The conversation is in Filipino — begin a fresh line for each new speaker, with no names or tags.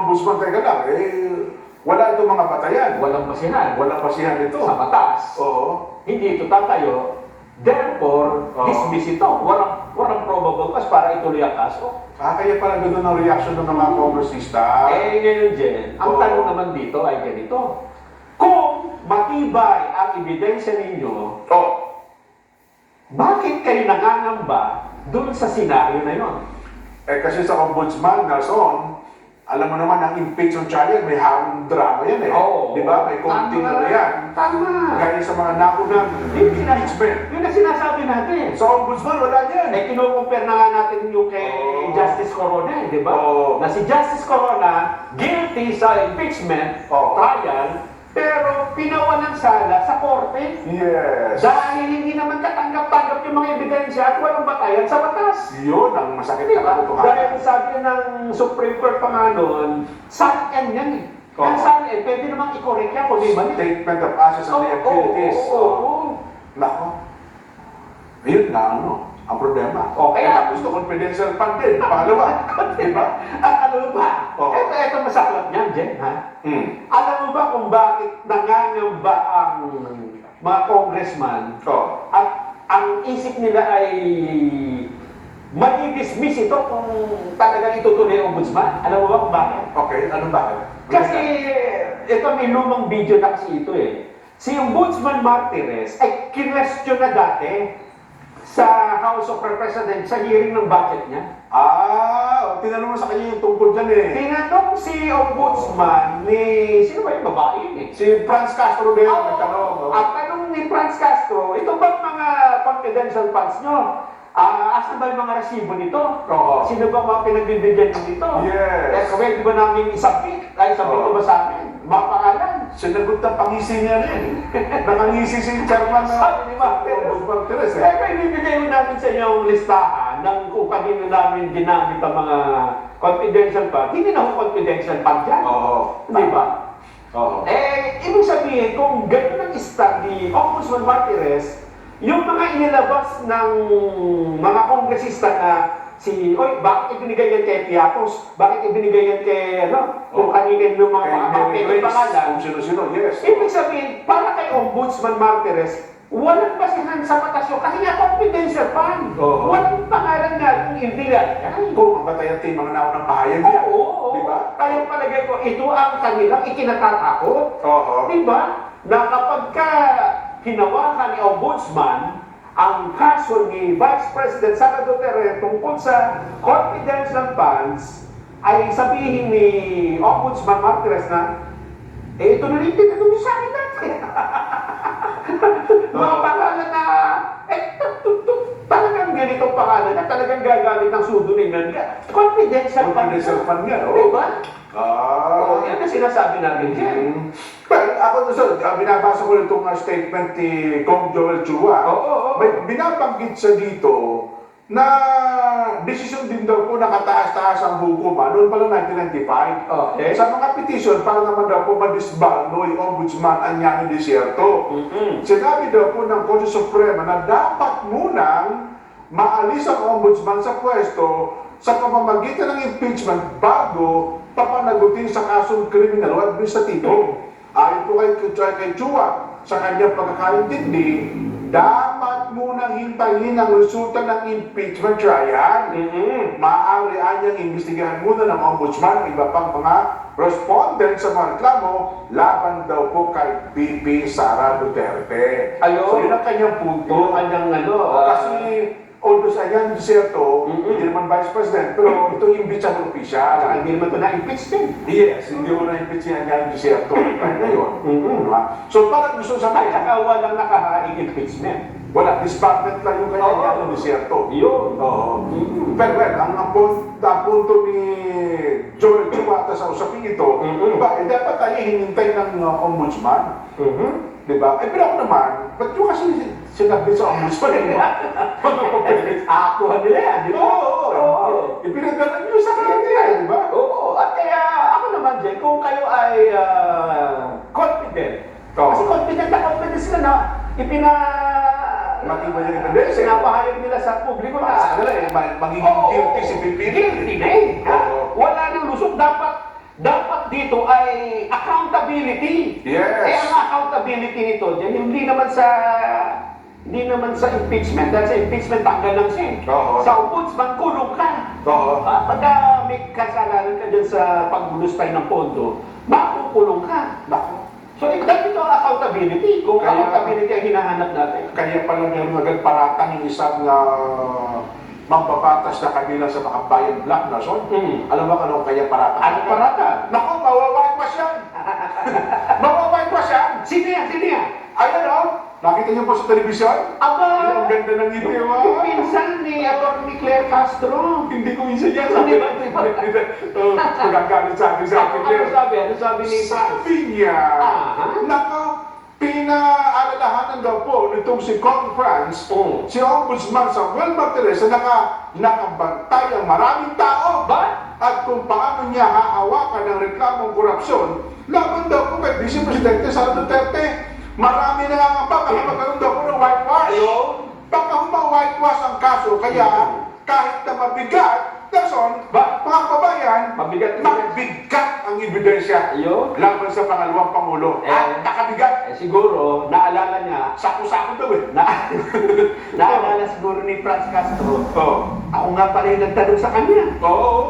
ombudsman, teka lang, wala itong mga batayan.
Walang basihan.
Walang pasihan ito.
Sa batas.
Oo.
Hindi ito tatayo. Therefore,
Oo.
dismiss ito. Walang probable cause para ituloy ang kaso.
Kaya pala ganoon ang reaction ng mga kongresista.
Ngayon, Jen, ang
Oo.
tanong naman dito ay ganito. Kung matibay ang ebidensya ninyo,
Oh,
bakit kayo nangangamba dun sa senaryo na yon?
kasi sa ombudsman, Nelson, alam mo naman, ang impeachment trial, may hawang drama yan eh.
Oo.
Di ba? May continue
Tama.
yan.
Tama.
Gaya sa mga nakunang
Yun ang
impeachment.
yun ang sinasabi natin.
Sa ombudsman, wala yan.
Kinukumpare na nga natin yung kay
Oo.
Justice Corona, di ba?
Oo.
Na si Justice Corona, guilty sa impeachment
Oo.
trial, pero pinawan ng sala sa korte.
Yes.
Dahil hindi naman katanggap-tanggap yung mga ebidensya at walang batayan sa batas.
Yun ang masakit
Di
na
ba?
katotohanan.
Dahil sabi ng Supreme Court pa nga noon, SAN yan eh.
Oo.
Ang SAN pwede namang i-correct yan kung di ba?
Statement of assets and liabilities. Nako. Ayun na, ang problema.
Okay.
Kaya gusto confidential fund din. Pangalawa. Di ba?
Ano ba?
Oo.
Ito masaklat niyan, Jen, ha? Alam mo ba kung bakit nangangamba ang mga congressman
Oh.
at ang isip nila ay madi-dismiss ito kung talagang itutuloy ang ombudsman? Alam mo ba kung bakit?
Okay, anong bakit?
Kasi ito may lumang video na kasi ito eh. Si Ombudsman Martires ay kinwestiyon na dati sa House of Representatives sa hearing ng budget niya.
Tinanong mo sa kanya yung tungkol dyan eh.
Tinanong si Ombudsman ni... Sino ba yung babae yun eh?
Si Franz Castro din ang nagtanong.
Ang tanong ni Franz Castro, ito ba mga confidential funds nyo? Asan ba yung mga resibo nito?
Oo.
Sino ba mga pinagbibigyan nyo dito?
Yes.
Pwede ba namin isabit? Ay, isabit ko ba sa amin? Mga pangalan?
Sinagot ng pangisi niya rin. Nakangisi si chairman na
Sabi ni Martires.
Ombudsman Teres eh.
Kaya ibibigay mo namin sa inyo ang listahan ng kung kanino namin ginamit ang mga confidential fund. Hindi na ako confidential fund yan.
Oo.
Di ba?
Oo.
Ibig sabihin, kung gano'n ang start ni Ombudsman Martires, yung mga inilabas ng mga kongresista na bakit ibinigay yan kay Piatos? Bakit ibinigay yan kay, kung kanina yung mga pangalan?
Kung sino-sino, yes.
Ibig sabihin, para kay Ombudsman Martires, walang basihan sa batas yun kasi nga confidential fund.
Oo.
Walang pangalan nga kung hindi yan.
Kung ang batayan team, mga naunang pahayag niya.
Oo.
Di ba?
Kaya palagay ko, ito ang kanilang ikinatatakot.
Oo.
Di ba? Na kapag ka hinawakan ni Ombudsman ang kaso ni Vice President Sara Duterte tungkol sa confidential funds, ay sabihin ni Ombudsman Martires na, ito na rin tinanong niyo sa akin dati. Mga pangalan na, talagang ganitong pangalan na talagang gagamit ng sudulingan ka. Confidential fund.
Confidential fund nga,
Di ba?
Ah.
Yan ang sinasabi natin dyan.
Well, ako binabasa ko itong statement ni Kong Joel Chua.
Oo.
May binabanggit sa dito na desisyon din daw po nakataas-taas ang hukuman noon pala 1995.
Okay.
Sa mga petition, para naman daw po madisbalno yung ombudsman Anyang Desierto. Sinabi daw po ng Korte Suprema na dapat munang maalis ang ombudsman sa pwesto sa pamamagitan ng impeachment bago papanagutin sa kasong kriminal o administratibo. Ayon po kay Chua, sa kanyang pagkakaintindi, dapat munang hintayin ang resulta ng impeachment trial. Maaari anyang imbestigahan muna ng ombudsman ang iba pang mga respondent sa mga reklamo laban daw po kay BP Sara Duterte.
Ayun.
So yun ang kanyang punto.
Yung kanyang
Kasi although sa Anyang Desierto, hindi naman Vice President, pero ito yung impeachable official.
hindi naman ito na-impeach din.
Yes, hindi mo na-impeach si Anyang Desierto. Ngayon. Diba? So parang gusto
At
sabihin,
saka walang nakahaing-impeachment.
wala, disbarment lang yung kay Anyang Desierto.
Yun.
Oo. Pero well, ang punto ni Joel Chumata sa usapin ito, dapat tayo hinintay ng ombudsman. Diba? Pero ako naman, ba't yung kasi sinabi sa ombudsman eh?
Akuha nila yan, di ba?
Oo. Ipinagdalan nyo sa kanya, di ba?
Oo. At kaya ako naman, Jen, kung kayo ay confident, kasi confident sila na
Matibay yung evidence.
Sinapahayag nila sa publiko na
Sa kanila magiging guilty si BP.
Guilty na eh.
Oo.
Wala nang lusot. Dapat dapat dito ay accountability.
Yes.
Eh, ang accountability nito, hindi naman sa impeachment. Dahil sa impeachment, tanggal lang siya.
Oo.
Sa ombudsman, kulong ka.
Oo.
Pagka may kasalanan ka dyan sa paggulustay ng pondo, makukulong ka.
Naku.
So, dahil ito ang accountability. Kung
Kaya-
accountability ang hinahanap natin.
Kaya pala meron agad paratang yung isang mambabatas na kanila sa mga bayan black na son. Alam mo anong kaya paratang?
Ano parata?
Naku, mawawagwas yan! Mawawagwas yan!
Sino yan? Sino yan?
Ayan o, nakita niyo po sa telebisyon?
Aba!
Ang ganda ng ngiti mo.
Yung pinsan ni Atty. Claire Castro.
Hindi ko minsan yan.
Hindi ba?
Magagalit sa akin sa akin.
Ano sabi? Ano sabi ni Franz?
Sabi niya,
Ah.
nako, pinaalalahanan daw po nitong si Con France, si Ombudsman Samuel Martirez na nakabantay ang maraming tao.
Ba?
At kung paano niya hahawakan ng reklamong korupsyon, laban daw po kay Vice Presidente Sara Duterte. Marami nangangamba, baka magkaroon daw po ng whitewash.
Ayun.
Baka whitewash ang kaso, kaya kahit na mabigat, Nelson, mga kabayan, mabigat ang ebidensya
Ayun.
laban sa pangalawang Pangulo. At nakabigat.
Siguro, naalala niya,
Sako-sako daw eh.
naalala siguro ni Franz Castro,
Oo.
ako nga pala yung nagtanong sa kanya.
Oo.